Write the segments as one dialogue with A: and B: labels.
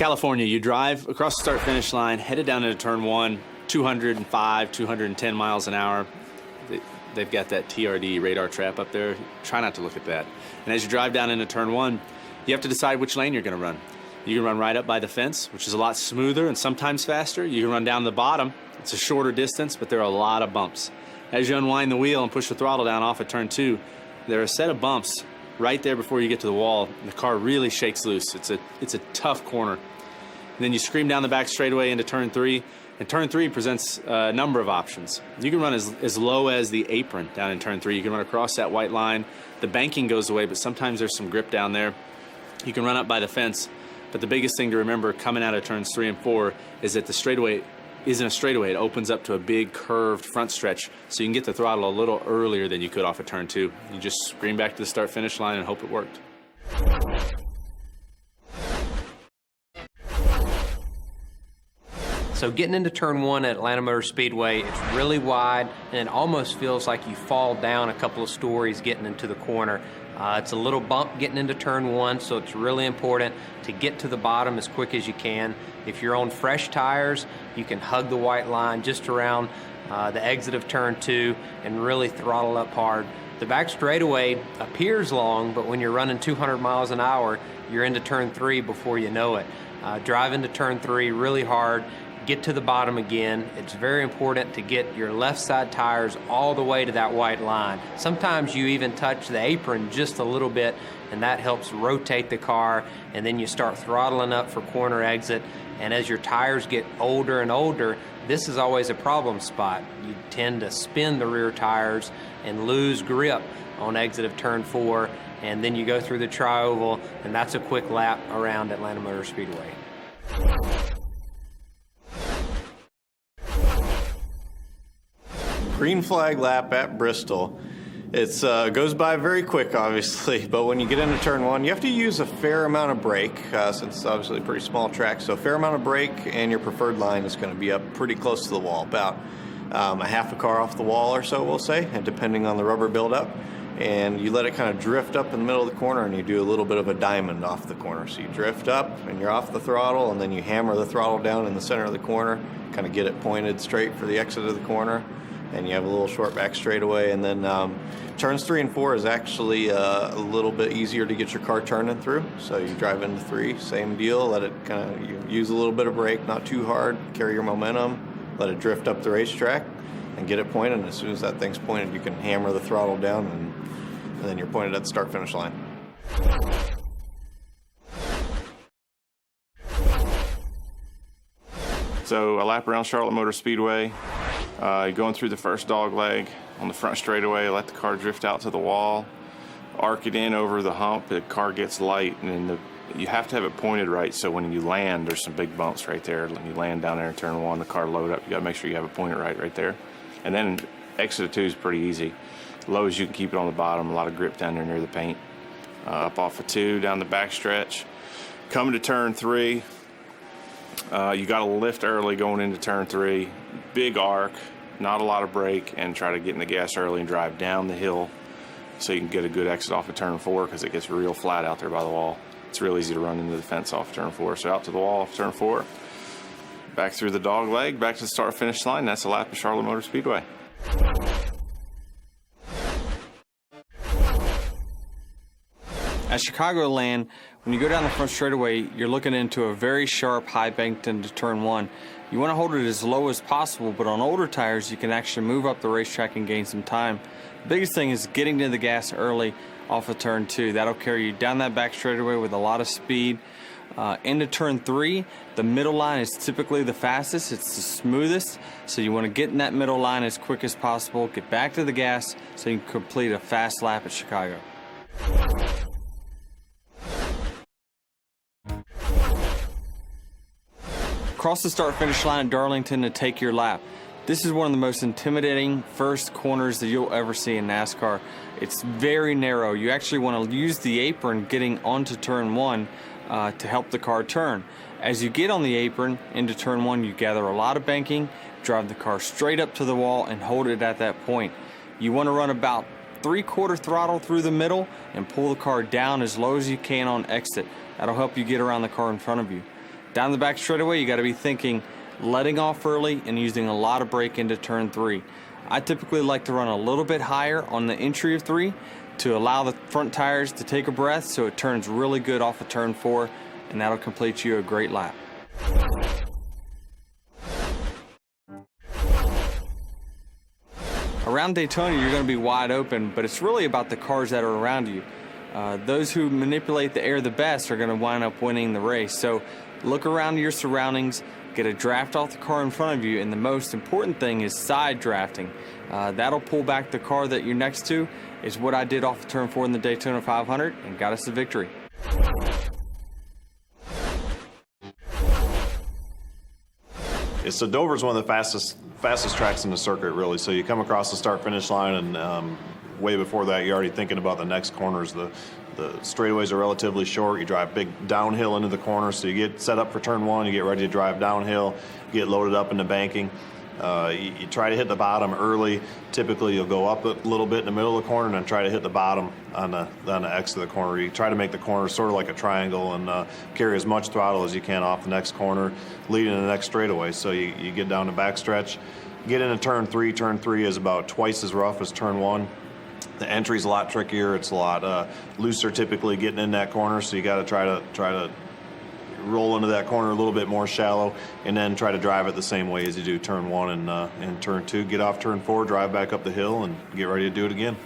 A: California, you drive across the start-finish line, headed down into turn 1, 205, 210 miles an hour. They've got that TRD radar trap up there. Try not to look at that. And as you drive down into turn 1, you have to decide which lane you're going to run. You can run right up by the fence, which is a lot smoother and sometimes faster. You can run down the bottom. It's a shorter distance, but there are a lot of bumps. As you unwind the wheel and push the throttle down off at turn 2, there are a set of bumps right there before you get to the wall. The car really shakes loose. It's a tough corner. And then you scream down the back straightaway into turn 3, and turn 3 presents a number of options. You can run as low as the apron down in turn 3. You can run across that white line. The banking goes away, but sometimes there's some grip down there. You can run up by the fence, but the biggest thing to remember coming out of turns 3 and 4 is that the straightaway isn't a straightaway. It opens up to a big curved front stretch, so you can get the throttle a little earlier than you could off of turn 2. You just scream back to the start-finish line and hope it worked.
B: So getting into turn 1 at Atlanta Motor Speedway, it's really wide, and it almost feels like you fall down a couple of stories getting into the corner. It's a little bump getting into turn 1, so it's really important to get to the bottom as quick as you can. If you're on fresh tires, you can hug the white line just around the exit of turn 2 and really throttle up hard. The back straightaway appears long, but when you're running 200 miles an hour, you're into turn 3 before you know it. Drive into turn 3 really hard. Get to the bottom again. It's very important to get your left side tires all the way to that white line. Sometimes you even touch the apron just a little bit, and that helps rotate the car, and then you start throttling up for corner exit. And as your tires get older and older, this is always a problem spot. You tend to spin the rear tires and lose grip on exit of turn 4, and then you go through the tri-oval, and that's a quick lap around Atlanta Motor Speedway.
C: Green flag lap at Bristol. It goes by very quick, obviously, but when you get into turn 1, you have to use a fair amount of brake, since it's obviously a pretty small track. So a fair amount of brake, and your preferred line is going to be up pretty close to the wall, about a half a car off the wall or so, we'll say, and depending on the rubber buildup. And you let it kind of drift up in the middle of the corner, and you do a little bit of a diamond off the corner. So you drift up, and you're off the throttle, and then you hammer the throttle down in the center of the corner, kind of get it pointed straight for the exit of the corner. And you have a little short back straightaway, and then turns 3 and 4 is actually a little bit easier to get your car turning through. So you drive into 3, same deal, let it kind of, you use a little bit of brake, not too hard, carry your momentum, let it drift up the racetrack, and get it pointed. And as soon as that thing's pointed, you can hammer the throttle down, and then you're pointed at the start-finish line.
D: So a lap around Charlotte Motor Speedway. Going through the first dog leg on the front straightaway, let the car drift out to the wall, arc it in over the hump, the car gets light, and you have to have it pointed right, so when you land, there's some big bumps right there. When you land down there in turn 1, the car load up, you gotta make sure you have it pointed right there. And then exit of 2 is pretty easy. Low as you can keep it on the bottom, a lot of grip down there near the paint. Up off of 2, down the back stretch. Coming to turn 3, you gotta lift early going into turn 3. Big arc, not a lot of brake, and try to get in the gas early and drive down the hill so you can get a good exit off of turn 4, because it gets real flat out there by the wall. It's real easy to run into the fence off turn 4. So out to the wall off turn 4, back through the dog leg, back to the start-finish line. That's a lap of Charlotte Motor Speedway.
E: At Chicagoland, when you go down the front straightaway, you're looking into a very sharp high bank into turn 1. You want to hold it as low as possible, but on older tires, you can actually move up the racetrack and gain some time. The biggest thing is getting to the gas early off of turn 2. That'll carry you down that back straightaway with a lot of speed. Into turn 3, the middle line is typically the fastest. It's the smoothest, so you want to get in that middle line as quick as possible, get back to the gas so you can complete a fast lap at Chicago. Cross the start-finish line at Darlington to take your lap. This is one of the most intimidating first corners that you'll ever see in NASCAR. It's very narrow. You actually want to use the apron getting onto turn 1 to help the car turn. As you get on the apron into turn 1, you gather a lot of banking, drive the car straight up to the wall, and hold it at that point. You want to run about 3/4 throttle through the middle and pull the car down as low as you can on exit. That'll help you get around the car in front of you. Down the back straightaway, you got to be thinking letting off early and using a lot of brake into turn 3. I typically like to run a little bit higher on the entry of 3 to allow the front tires to take a breath so it turns really good off of turn 4, and that'll complete you a great lap. Around Daytona, you're going to be wide open, but it's really about the cars that are around you. Those who manipulate the air the best are going to wind up winning the race. So look around your surroundings, get a draft off the car in front of you, and the most important thing is side drafting. That'll pull back the car that you're next to. Is what I did off of turn 4 in the Daytona 500 and got us the victory.
F: So Dover's one of the fastest tracks in the circuit, really. So you come across the start-finish line, and way before that, you're already thinking about the next corners. The straightaways are relatively short. You drive big downhill into the corner, so you get set up for turn 1. You get ready to drive downhill, get loaded up into banking. You try to hit the bottom early. Typically, you'll go up a little bit in the middle of the corner and then try to hit the bottom on the X of the corner. You try to make the corner sort of like a triangle and carry as much throttle as you can off the next corner, leading to the next straightaway. So you get down the backstretch, get into turn 3. Turn 3 is about twice as rough as turn 1. The entry's a lot trickier. It's a lot looser typically getting in that corner, so you got to try to roll into that corner a little bit more shallow, and then try to drive it the same way as you do turn 1 and turn 2. Get off turn 4, drive back up the hill, and get ready to do it again.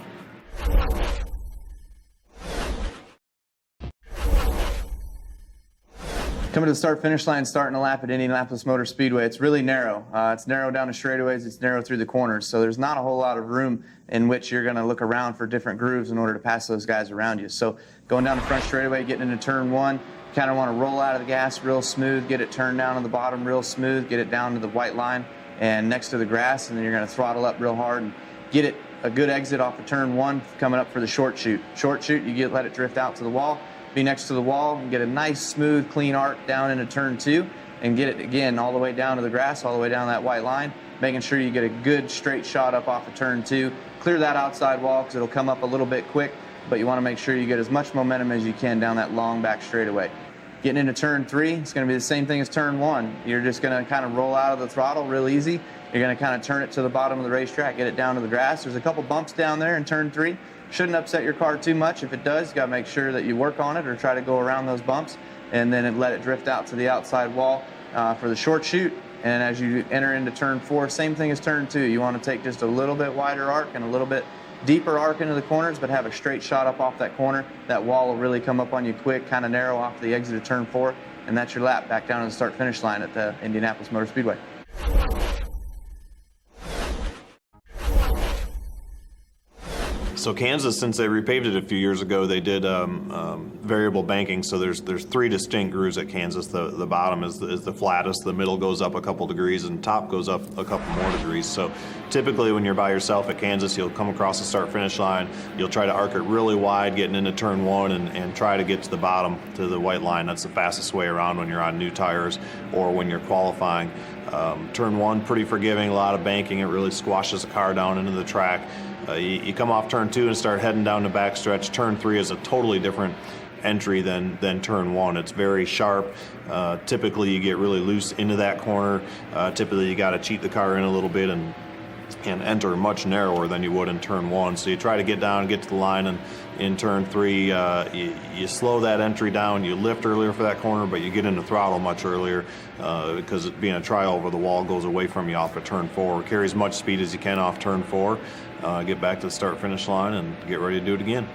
G: Coming to the start-finish line, starting a lap at Indianapolis Motor Speedway, it's really narrow. It's narrow down the straightaways, it's narrow through the corners, so there's not a whole lot of room in which you're going to look around for different grooves in order to pass those guys around you. So going down the front straightaway, getting into turn 1, kind of want to roll out of the gas real smooth, get it turned down to the bottom real smooth, get it down to the white line and next to the grass, and then you're going to throttle up real hard and get it a good exit off of turn 1 coming up for the short chute. Short chute, you let it drift out to the wall, be next to the wall, and get a nice, smooth, clean arc down into turn 2, and get it again all the way down to the grass, all the way down that white line, making sure you get a good straight shot up off of turn 2. Clear that outside wall because it'll come up a little bit quick, but you want to make sure you get as much momentum as you can down that long back straightaway. Getting into turn 3, it's going to be the same thing as turn 1. You're just going to kind of roll out of the throttle real easy. You're going to kind of turn it to the bottom of the racetrack, get it down to the grass. There's a couple bumps down there in turn 3. Shouldn't upset your car too much. If it does, you got to make sure that you work on it or try to go around those bumps, and then let it drift out to the outside wall for the short chute. And as you enter into turn 4, same thing as turn 2. You want to take just a little bit wider arc and a little bit deeper arc into the corners, but have a straight shot up off that corner. That wall will really come up on you quick, kind of narrow off the exit of turn 4, and that's your lap back down to the start-finish line at the Indianapolis Motor Speedway.
F: So Kansas, since they repaved it a few years ago, they did variable banking. So there's 3 distinct grooves at Kansas. The bottom is the flattest, the middle goes up a couple degrees, and top goes up a couple more degrees. So typically when you're by yourself at Kansas, you'll come across the start-finish line. You'll try to arc it really wide getting into turn 1 and try to get to the bottom, to the white line. That's the fastest way around when you're on new tires or when you're qualifying. Turn 1, pretty forgiving, a lot of banking. It really squashes the car down into the track. You come off turn 2 and start heading down the backstretch. Turn 3 is a totally different entry than turn 1. It's very sharp. Typically, you get really loose into that corner. Typically, you got to cheat the car in a little bit and enter much narrower than you would in turn 1. So you try to get down, get to the line, and in turn 3, you slow that entry down. You lift earlier for that corner, but you get into throttle much earlier because it being a trial over the wall goes away from you off of turn 4. Carry as much speed as you can off turn 4. Get back to the start-finish line and get ready to do it again.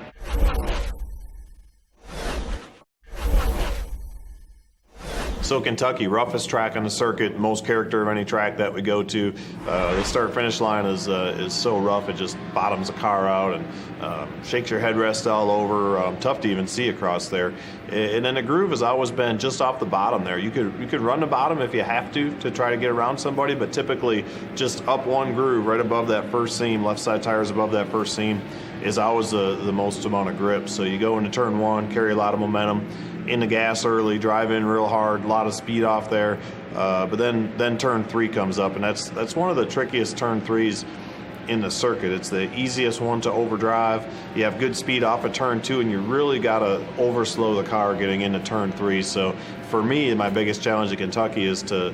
F: So Kentucky, roughest track on the circuit, most character of any track that we go to. The start-finish line is so rough it just bottoms the car out and shakes your headrest all over. Tough to even see across there. And then the groove has always been just off the bottom there. You could run the bottom if you have to try to get around somebody, but typically just up one groove right above that first seam, left side tires above that first seam, is always the most amount of grip. So you go into turn 1, carry a lot of momentum, in the gas early, drive in real hard, a lot of speed off there. But then turn 3 comes up, and that's one of the trickiest turn 3s in the circuit. It's the easiest one to overdrive. You have good speed off of turn 2, and you really got to overslow the car getting into turn 3. So for me, my biggest challenge in Kentucky is to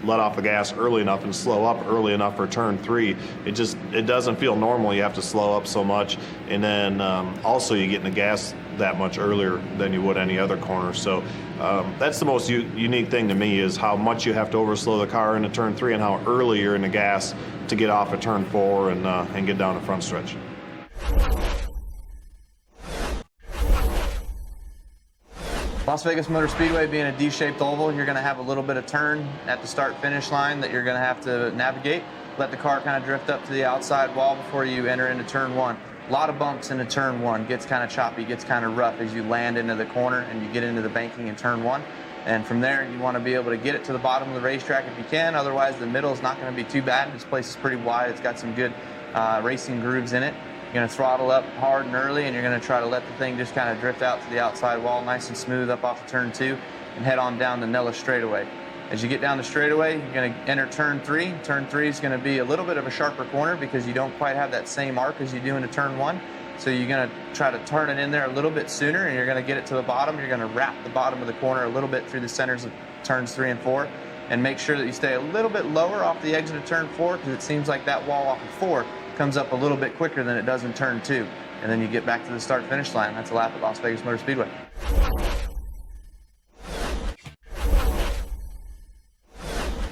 F: let off the gas early enough and slow up early enough for turn 3. It doesn't feel normal. You have to slow up so much, and then also you get in the gas that much earlier than you would any other corner. So that's the most unique thing to me, is how much you have to overslow the car into turn 3 and how early you're in the gas to get off at turn 4 and get down the front stretch.
G: Las Vegas Motor Speedway being a D-shaped oval, you're going to have a little bit of turn at the start-finish line that you're going to have to navigate. Let the car kind of drift up to the outside wall before you enter into turn 1. A lot of bumps into turn 1. Gets kind of choppy, gets kind of rough as you land into the corner and you get into the banking in turn 1. And from there, you want to be able to get it to the bottom of the racetrack if you can. Otherwise, the middle is not going to be too bad. This place is pretty wide. It's got some good racing grooves in it. You're going to throttle up hard and early, and you're going to try to let the thing just kind of drift out to the outside wall, nice and smooth up off of turn 2, and head on down the Nellis straightaway. As you get down the straightaway, you're going to enter turn 3. Turn 3 is going to be a little bit of a sharper corner because you don't quite have that same arc as you do into turn 1. So you're going to try to turn it in there a little bit sooner, and you're going to get it to the bottom. You're going to wrap the bottom of the corner a little bit through the centers of turns 3 and 4, and make sure that you stay a little bit lower off the exit of turn 4, because it seems like that wall off of 4 comes up a little bit quicker than it does in turn 2. And then you get back to the start-finish line. That's a lap at Las Vegas Motor Speedway.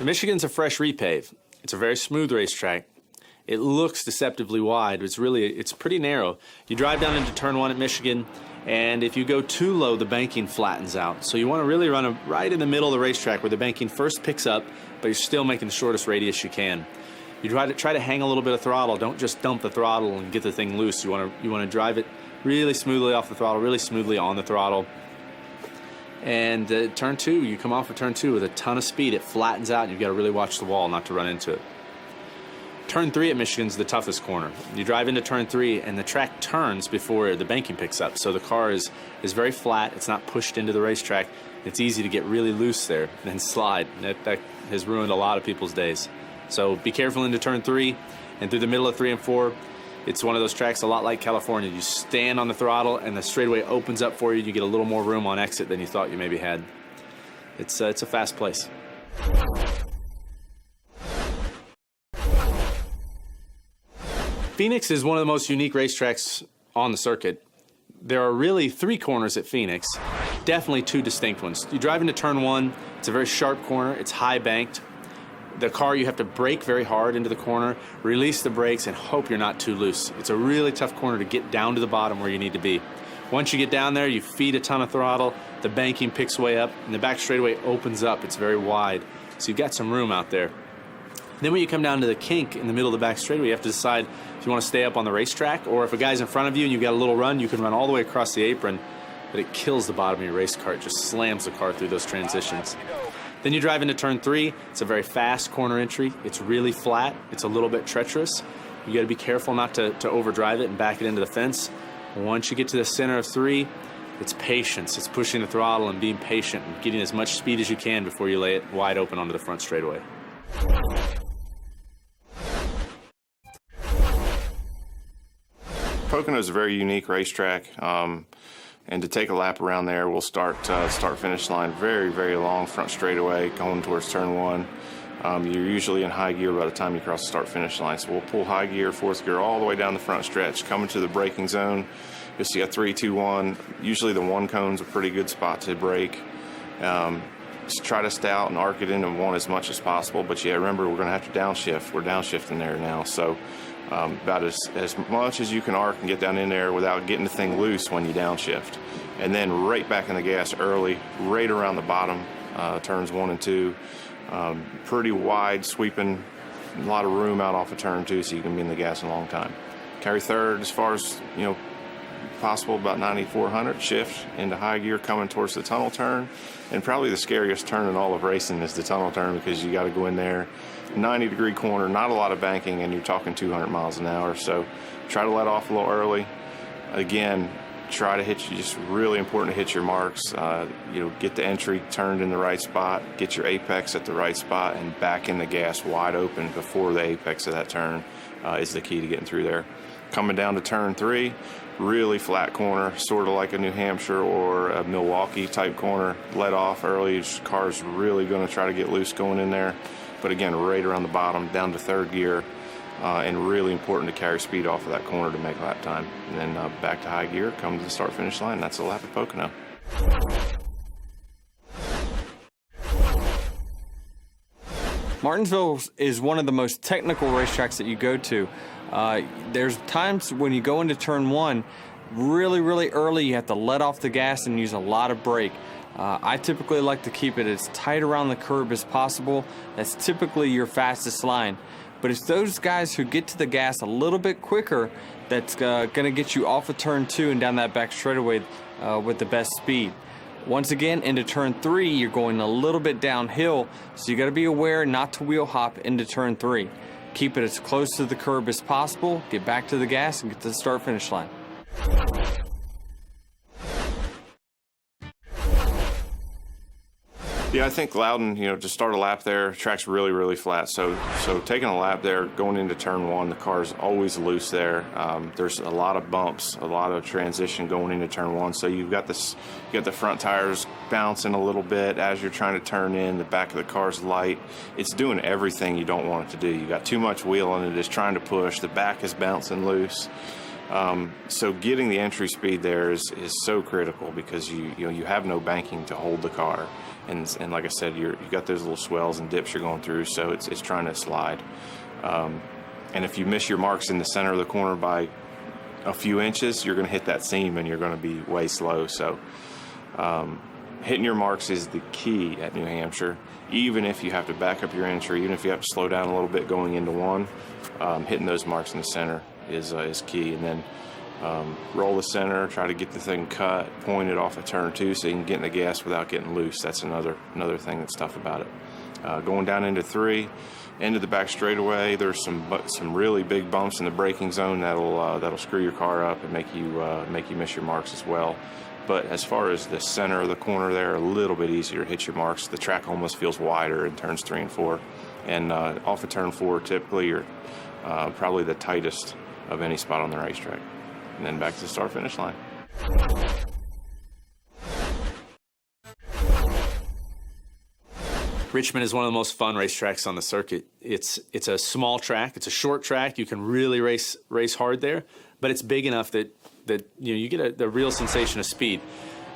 A: Michigan's a fresh repave. It's a very smooth racetrack. It looks deceptively wide, but it's pretty narrow. You drive down into turn 1 at Michigan, and if you go too low, the banking flattens out. So you want to really run right in the middle of the racetrack where the banking first picks up, but you're still making the shortest radius you can. You try to hang a little bit of throttle. Don't just dump the throttle and get the thing loose. You want to drive it really smoothly off the throttle, really smoothly on the throttle. And turn 2, you come off of turn 2 with a ton of speed. It flattens out, and you've got to really watch the wall not to run into it. Turn 3 at Michigan's the toughest corner. You drive into turn 3, and the track turns before the banking picks up. So the car is very flat. It's not pushed into the racetrack. It's easy to get really loose there and then slide. That has ruined a lot of people's days. So be careful into turn 3, and through the middle of 3 and 4, it's one of those tracks a lot like California. You stand on the throttle, and the straightaway opens up for you. You get a little more room on exit than you thought you maybe had. It's a fast place. Phoenix is one of the most unique racetracks on the circuit. There are really 3 corners at Phoenix, definitely 2 distinct ones. You drive into turn 1, it's a very sharp corner, it's high banked. The car, you have to brake very hard into the corner, release the brakes, and hope you're not too loose. It's a really tough corner to get down to the bottom where you need to be. Once you get down there, you feed a ton of throttle, the banking picks way up, and the back straightaway opens up. It's very wide, so you've got some room out there. Then when you come down to the kink in the middle of the back straightaway, you have to decide if you want to stay up on the racetrack, or if a guy's in front of you and you've got a little run, you can run all the way across the apron, but it kills the bottom of your race car. It just slams the car through those transitions. Then you drive into turn 3. It's a very fast corner entry. It's really flat. It's a little bit treacherous. You got to be careful not to overdrive it and back it into the fence. Once you get to the center of 3, it's patience. It's pushing the throttle and being patient and getting as much speed as you can before you lay it wide open onto the front straightaway.
D: Pocono is a very unique racetrack, and to take a lap around there, we'll start-finish line very long front straightaway going towards turn 1. You're usually in high gear by the time you cross the start-finish line, so we'll pull high gear, 4th gear, all the way down the front stretch. Coming to the braking zone, you'll see a 3, 2, 1. Usually the 1 cone's a pretty good spot to brake. Just try to stay out and arc it into 1 as much as possible, but yeah, remember, we're going to have to downshift. We're downshifting there now, so about as much as you can arc and get down in there without getting the thing loose when you downshift. And then right back in the gas early, right around the bottom, turns 1 and 2. Pretty wide, sweeping, a lot of room out off of turn 2, so you can be in the gas a long time. Carry 3rd as far as, possible, about 9,400, shift into high gear coming towards the tunnel turn. And probably the scariest turn in all of racing is the tunnel turn, because you got to go in there, 90-degree corner, not a lot of banking, and you're talking 200 miles an hour. So try to let off a little early. Again, try to hit, just really important to hit your marks. Get the entry turned in the right spot, get your apex at the right spot, and back in the gas wide open before the apex of that turn. is the key to getting through there. Coming down to turn 3, really flat corner, sort of like a New Hampshire or a Milwaukee type corner. Let off early, car's really going to try to get loose going in there. But again, right around the bottom, down to 3rd gear, and really important to carry speed off of that corner to make lap time. And then back to high gear, come to the start-finish line. That's a lap at Pocono.
E: Martinsville is one of the most technical racetracks that you go to. There's times when you go into turn 1, really early, you have to let off the gas and use a lot of brake. I typically like to keep it as tight around the curb as possible. That's typically your fastest line. But it's those guys who get to the gas a little bit quicker that's going to get you off of turn 2 and down that back straightaway with the best speed. Once again, into turn 3, you're going a little bit downhill, so you got to be aware not to wheel hop into turn 3. Keep it as close to the curb as possible, get back to the gas, and get to the start-finish line.
D: Yeah, I think Loudon, to start a lap there, track's really flat. So taking a lap there, going into turn 1, the car's always loose there. There's a lot of bumps, a lot of transition going into turn 1. So you got the front tires bouncing a little bit as you're trying to turn in. The back of the car's light. It's doing everything you don't want it to do. You got too much wheel on it. It's trying to push. The back is bouncing loose. So getting the entry speed there is so critical because you have no banking to hold the car. And like I said, you got those little swells and dips you're going through, so it's trying to slide. And if you miss your marks in the center of the corner by a few inches, you're going to hit that seam and you're going to be way slow. So hitting your marks is the key at New Hampshire. Even if you have to back up your entry, even if you have to slow down a little bit going into 1, hitting those marks in the center is key. And then roll the center, try to get the thing cut, point it off of turn 2 so you can get in the gas without getting loose. That's another thing that's tough about it. Going down into 3, into the back straightaway, there's some really big bumps in the braking zone that'll screw your car up and make you miss your marks as well. But as far as the center of the corner there, a little bit easier to hit your marks. The track almost feels wider in turns 3 and 4. And off of turn 4, typically you're probably the tightest of any spot on the racetrack. And then back to the start-finish line.
A: Richmond is one of the most fun racetracks on the circuit. It's a small track. It's a short track. You can really race hard there, but it's big enough that you get the real sensation of speed.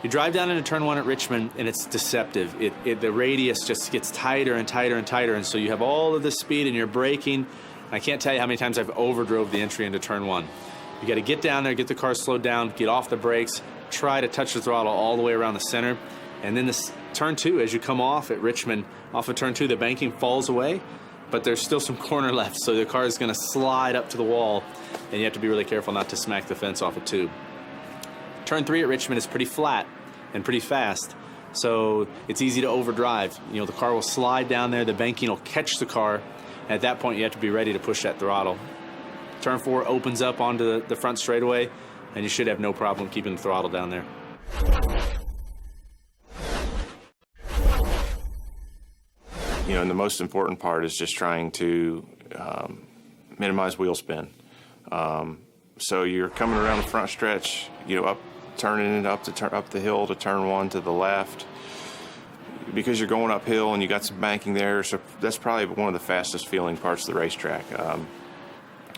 A: You drive down into turn 1 at Richmond, and it's deceptive. The radius just gets tighter and tighter and tighter, and so you have all of this speed, and you're braking. I can't tell you how many times I've overdrove the entry into turn 1. You got to get down there, get the car slowed down, get off the brakes, try to touch the throttle all the way around the center. And then this turn 2, as you come off at Richmond, off of turn 2, the banking falls away, but there's still some corner left, so the car is going to slide up to the wall, and you have to be really careful not to smack the fence off of 2. Turn 3 at Richmond is pretty flat and pretty fast, so it's easy to overdrive. The car will slide down there, the banking will catch the car, and at that point you have to be ready to push that throttle. Turn 4 opens up onto the front straightaway, and you should have no problem keeping the throttle down there.
D: And the most important part is just trying to minimize wheel spin. So you're coming around the front stretch, turning it up the hill to turn 1 to the left. Because you're going uphill and you got some banking there, so that's probably one of the fastest feeling parts of the racetrack.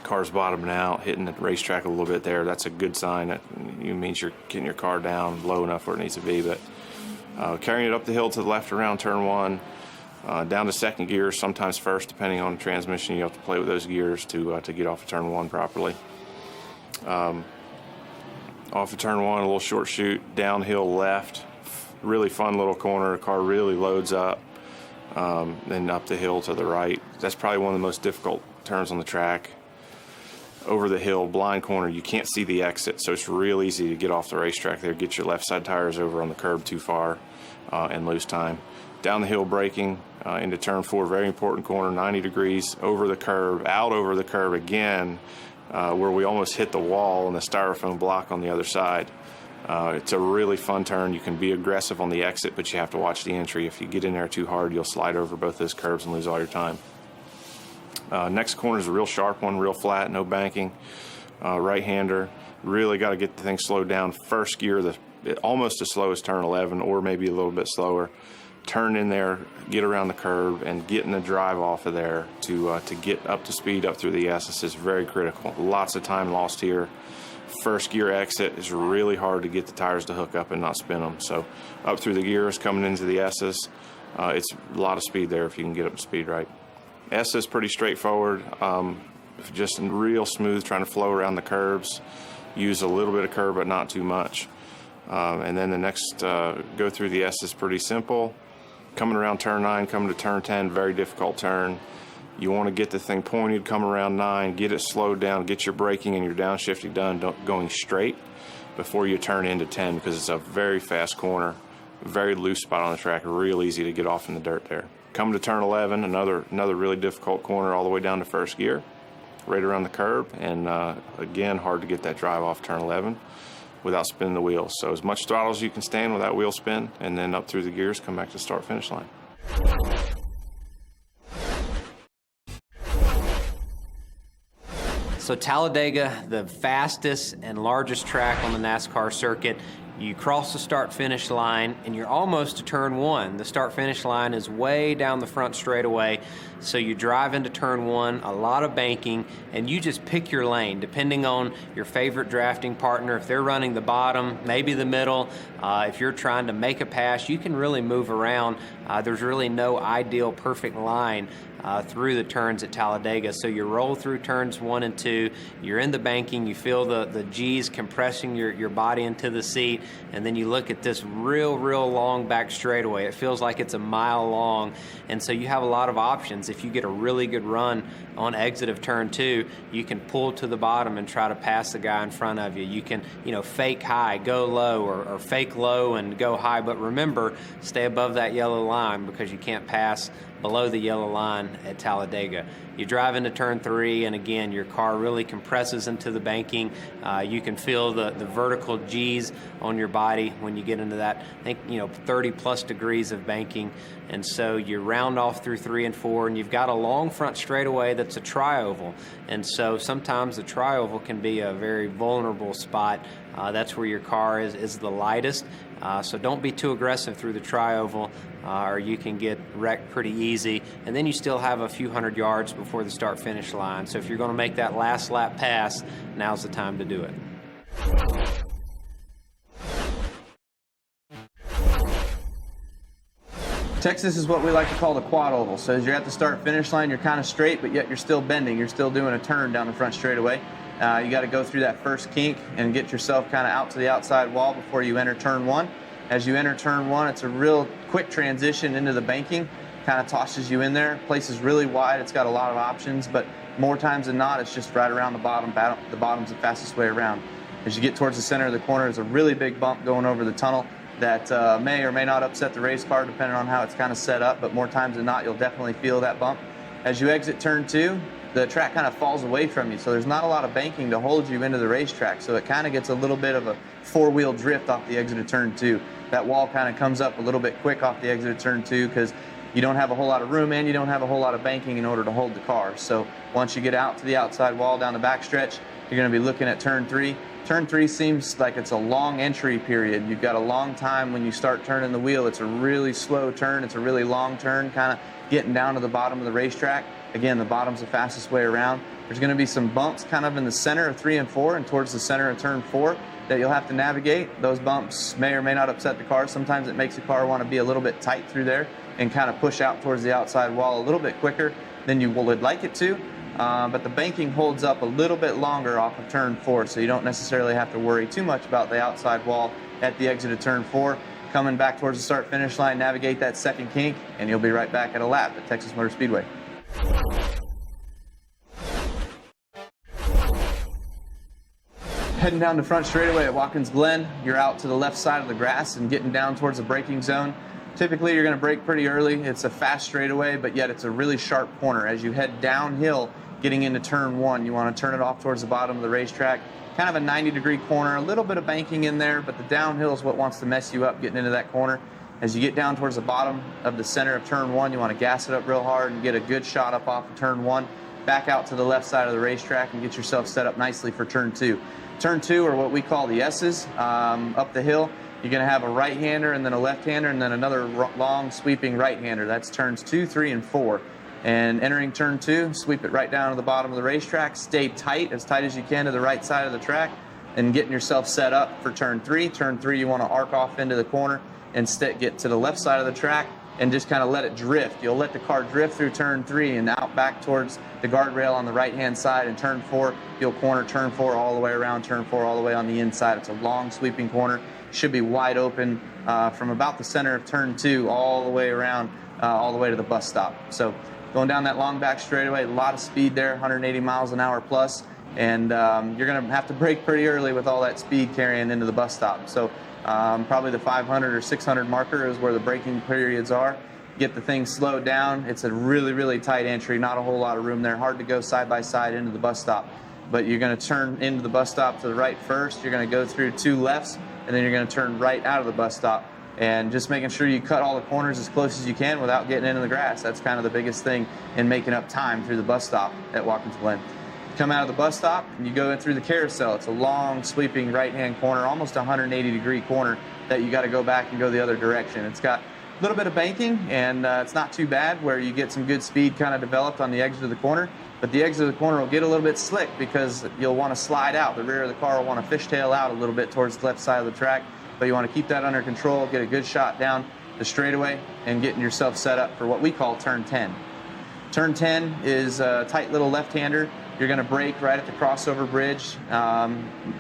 D: Car's bottoming out, hitting the racetrack a little bit there. That's a good sign. That means you're getting your car down low enough where it needs to be. But carrying it up the hill to the left around turn 1, down to 2nd gear, sometimes 1st, depending on the transmission. You have to play with those gears to get off of turn 1 properly. Off of turn 1, a little short shoot, downhill left. Really fun little corner. The car really loads up. Then up the hill to the right. That's probably one of the most difficult turns on the track. Over the hill, blind corner, you can't see the exit, so it's real easy to get off the racetrack there, get your left side tires over on the curb too far, and lose time. Down the hill braking into turn 4, very important corner, 90 degrees, over the curb, out over the curb again, where we almost hit the wall and the styrofoam block on the other side. It's a really fun turn. You can be aggressive on the exit, but you have to watch the entry. If you get in there too hard, you'll slide over both those curbs and lose all your time. Next corner is a real sharp one, real flat, no banking. Right-hander, really got to get the thing slowed down. First gear, almost as slow as turn 11 or maybe a little bit slower. Turn in there, get around the curve, and getting the drive off of there to get up to speed up through the S's is very critical. Lots of time lost here. First gear exit is really hard to get the tires to hook up and not spin them. So up through the gears, coming into the S's, it's a lot of speed there if you can get up to speed right. S is pretty straightforward, just real smooth, trying to flow around the curves. Use a little bit of curve, but not too much. And then the next go through the S is pretty simple. Coming around turn 9, coming to turn 10, very difficult turn. You want to get the thing pointed, come around 9, get it slowed down, get your braking and your downshifting done, going straight before you turn into 10, because it's a very fast corner, very loose spot on the track, real easy to get off in the dirt there. Coming to turn 11, another really difficult corner all the way down to first gear, right around the curb, and again, hard to get that drive off turn 11 without spinning the wheels. So as much throttle as you can stand without wheel spin, and then up through the gears, come back to start-finish line.
B: So Talladega, the fastest and largest track on the NASCAR circuit. You cross the start-finish line, and you're almost to turn 1. The start-finish line is way down the front straightaway, so you drive into turn 1, a lot of banking, and you just pick your lane, depending on your favorite drafting partner. If they're running the bottom, maybe the middle, if you're trying to make a pass, you can really move around. There's really no ideal perfect line through the turns at Talladega. So you roll through turns 1 and 2, you're in the banking, you feel the G's compressing your body into the seat, and then you look at this real long back straightaway. It feels like it's a mile long, and so you have a lot of options. If you get a really good run on exit of turn 2, you can pull to the bottom and try to pass the guy in front of you. You can, fake high, go low, or fake low and go high, but remember, stay above that yellow line, because you can't pass below the yellow line at Talladega. You drive into turn 3, and again, your car really compresses into the banking. You can feel the vertical G's on your body when you get into that, I think, 30 plus degrees of banking. And so you round off through 3 and 4, and you've got a long front straightaway that's a tri-oval. And so sometimes the tri-oval can be a very vulnerable spot. That's where your car is the lightest. So don't be too aggressive through the tri-oval, or you can get wrecked pretty easy. And then you still have a few hundred yards before the start-finish line. So if you're going to make that last lap pass, now's the time to do it.
G: Texas is what we like to call the quad oval. So as you're at the start-finish line, you're kind of straight, but yet you're still bending. You're still doing a turn down the front straightaway. You got to go through that first kink and get yourself kind of out to the outside wall before you enter turn 1. As you enter turn 1, it's a real quick transition into the banking. Kind of tosses you in there. Place is really wide. It's got a lot of options, but more times than not, it's just right around the bottom. The bottom's the fastest way around. As you get towards the center of the corner, there's a really big bump going over the tunnel that may or may not upset the race car depending on how it's kind of set up, but more times than not, you'll definitely feel that bump. As you exit turn 2, the track kind of falls away from you, so there's not a lot of banking to hold you into the racetrack, so it kind of gets a little bit of a four-wheel drift off the exit of turn 2. That wall kind of comes up a little bit quick off the exit of turn 2 because you don't have a whole lot of room and you don't have a whole lot of banking in order to hold the car. So once you get out to the outside wall down the backstretch, you're going to be looking at turn 3. Turn 3 seems like it's a long entry period. You've got a long time when you start turning the wheel. It's a really slow turn. It's a really long turn, kind of getting down to the bottom of the racetrack. Again, the bottom's the fastest way around. There's going to be some bumps kind of in the center of 3 and 4 and towards the center of turn 4 that you'll have to navigate. Those bumps may or may not upset the car. Sometimes it makes the car want to be a little bit tight through there and kind of push out towards the outside wall a little bit quicker than you would like it to. But the banking holds up a little bit longer off of turn 4, so you don't necessarily have to worry too much about the outside wall at the exit of turn 4. Coming back towards the start-finish line, navigate that second kink, and you'll be right back at a lap at Texas Motor Speedway. Heading down the front straightaway at Watkins Glen, you're out to the left side of the grass and getting down towards the braking zone. Typically, you're going to brake pretty early. It's a fast straightaway, but yet it's a really sharp corner. As you head downhill, getting into turn 1, you want to turn it off towards the bottom of the racetrack. Kind of a 90-degree corner, a little bit of banking in there, but the downhill is what wants to mess you up getting into that corner. As you get down towards the bottom of the center of turn 1, you want to gas it up real hard and get a good shot up off of turn 1. back out to the left side of the racetrack and get yourself set up nicely for turn 2. Turn 2 are what we call the S's. Up the hill, you're going to have a right-hander and then a left-hander and then another long sweeping right-hander. That's turns 2, 3, and 4. And entering turn 2, sweep it right down to the bottom of the racetrack. Stay tight as you can to the right side of the track, and getting yourself set up for turn 3. Turn 3, you want to arc off into the corner and get to the left side of the track and just kind of let it drift. You'll let the car drift through turn 3 and out back towards the guardrail on the right-hand side. And turn 4, you'll corner turn 4 all the way around, turn 4 all the way on the inside. It's a long sweeping corner. Should be wide open from about the center of turn 2 all the way around, all the way to the bus stop. So going down that long back straightaway, a lot of speed there, 180 miles an hour plus. And you're going to have to brake pretty early with all that speed carrying into the bus stop. So probably the 500 or 600 marker is where the braking periods are. Get the thing slowed down. It's a really, really tight entry, not a whole lot of room there. Hard to go side by side into the bus stop. But you're going to turn into the bus stop to the right first. You're going to go through 2 lefts, and then you're going to turn right out of the bus stop. And just making sure you cut all the corners as close as you can without getting into the grass. That's kind of the biggest thing in making up time through the bus stop at Watkins Glen. Come out of the bus stop and you go in through the carousel. It's a long sweeping right-hand corner, almost a 180-degree corner that you got to go back and go the other direction. It's got a little bit of banking, and it's not too bad where you get some good speed kind of developed on the exit of the corner. But the exit of the corner will get a little bit slick because you'll want to slide out. The rear of the car will want to fishtail out a little bit towards the left side of the track. But you want to keep that under control, get a good shot down the straightaway, and getting yourself set up for what we call turn 10. Turn 10 is a tight little left-hander. You're going to brake right at the crossover bridge,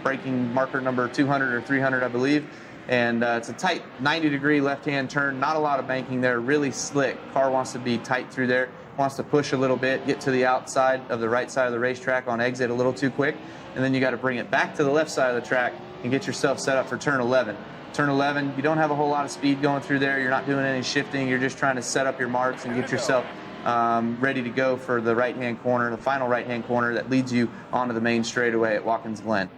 G: braking marker number 200 or 300, I believe. And it's a tight 90-degree left-hand turn, not a lot of banking there, really slick. Car wants to be tight through there, wants to push a little bit, get to the outside of the right side of the racetrack on exit a little too quick, and then you got to bring it back to the left side of the track and get yourself set up for turn 11. Turn 11, you don't have a whole lot of speed going through there. You're not doing any shifting. You're just trying to set up your marks and get yourself ready to go for the right-hand corner, the final right-hand corner that leads you onto the main straightaway at Watkins Glen.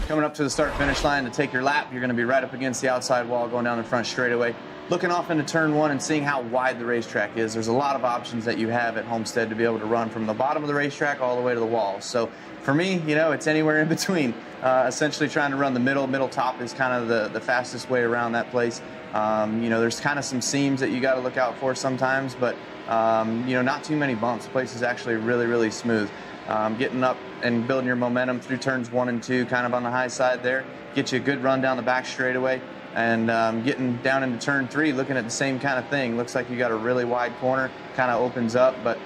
G: Coming up to the start-finish line to take your lap, you're going to be right up against the outside wall going down the front straightaway. Looking off into turn 1 and seeing how wide the racetrack is. There's a lot of options that you have at Homestead to be able to run from the bottom of the racetrack all the way to the wall. So for me, it's anywhere in between. Essentially trying to run the middle top is kind of the fastest way around that place. There's kind of some seams that you got to look out for sometimes, but not too many bumps. The place is actually really, really smooth. Getting up and building your momentum through turns 1 and 2, kind of on the high side there, get you a good run down the back straightaway. And getting down into turn 3, looking at the same kind of thing. Looks like you got a really wide corner, kind of opens up, but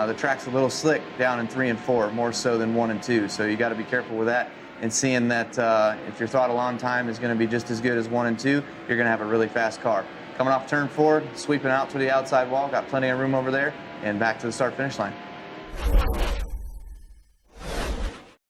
G: the track's a little slick down in 3 and 4, more so than 1 and 2. So you got to be careful with that. And seeing that if your throttle on time is going to be just as good as 1 and 2, you're going to have a really fast car. Coming off turn 4, sweeping out to the outside wall, got plenty of room over there, and back to the start-finish line.